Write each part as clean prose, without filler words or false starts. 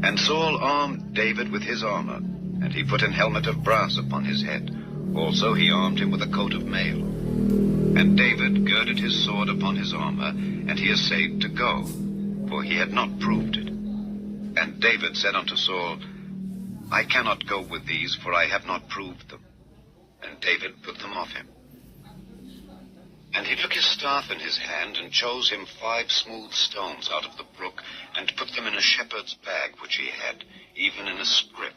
And Saul armed David with his armor, and he put an helmet of brass upon his head. Also he armed him with a coat of mail. And David girded his sword upon his armor, and he essayed to go, for he had not proved it. And David said unto Saul, I cannot go with these, for I have not proved them. And David put them off him. And he took his staff in his hand, and chose him 5 smooth stones out of the brook, and put them in a shepherd's bag which he had, even in a scrip.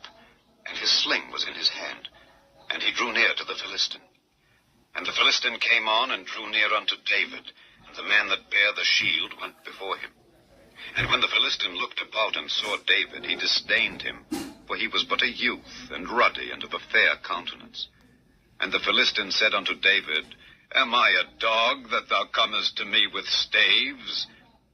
And his sling was in his hand. And he drew near to the Philistine. And the Philistine came on, and drew near unto David, and the man that bare the shield went before him. And when the Philistine looked about and saw David, he disdained him, for he was but a youth, and ruddy, and of a fair countenance. And the Philistine said unto David, Am I a dog, that thou comest to me with staves?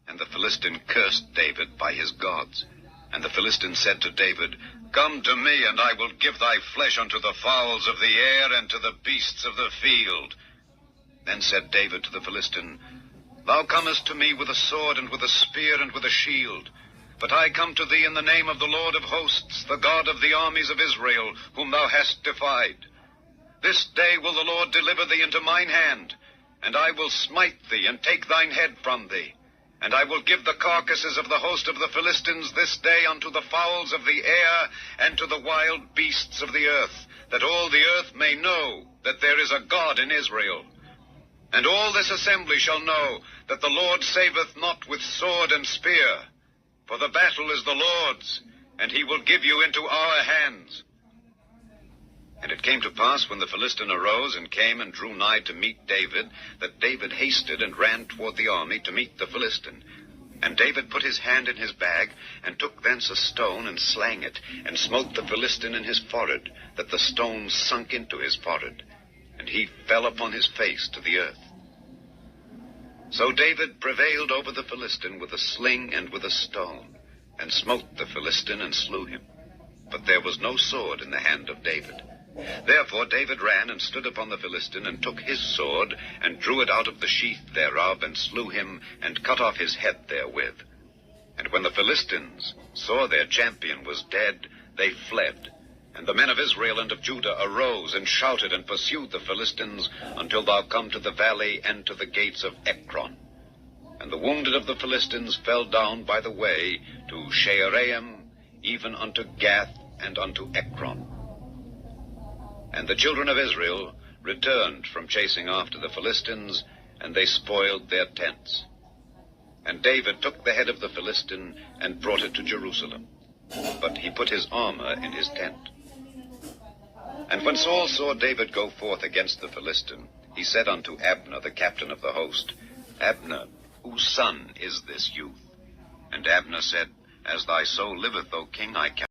And the Philistine cursed David by his gods. And the Philistine said to David, Come to me, and I will give thy flesh unto the fowls of the air, and to the beasts of the field. Then said David to the Philistine, Thou comest to me with a sword, and with a spear, and with a shield. But I come to thee in the name of the Lord of hosts, the God of the armies of Israel, whom thou hast defied. This day will the Lord deliver thee into mine hand, and I will smite thee, and take thine head from thee. And I will give the carcasses of the host of the Philistines this day unto the fowls of the air, and to the wild beasts of the earth, that all the earth may know that there is a God in Israel. And all this assembly shall know that the Lord saveth not with sword and spear, for the battle is the Lord's, and he will give you into our hands. And it came to pass, when the Philistine arose and came and drew nigh to meet David, that David hasted and ran toward the army to meet the Philistine. And David put his hand in his bag, and took thence a stone, and slang it, and smote the Philistine in his forehead, that the stone sunk into his forehead, and he fell upon his face to the earth. So David prevailed over the Philistine with a sling and with a stone, and smote the Philistine and slew him. But there was no sword in the hand of David. Therefore David ran and stood upon the Philistine, and took his sword, and drew it out of the sheath thereof, and slew him, and cut off his head therewith. And when the Philistines saw their champion was dead, they fled. And the men of Israel and of Judah arose, and shouted, and pursued the Philistines, until thou come to the valley, and to the gates of Ekron. And the wounded of the Philistines fell down by the way to Shaaraim, even unto Gath, and unto Ekron. And the children of Israel returned from chasing after the Philistines, and they spoiled their tents. And David took the head of the Philistine, and brought it to Jerusalem. But he put his armor in his tent. And when Saul saw David go forth against the Philistine, he said unto Abner, the captain of the host, Abner, whose son is this youth? And Abner said, As thy soul liveth, O king, I cannot.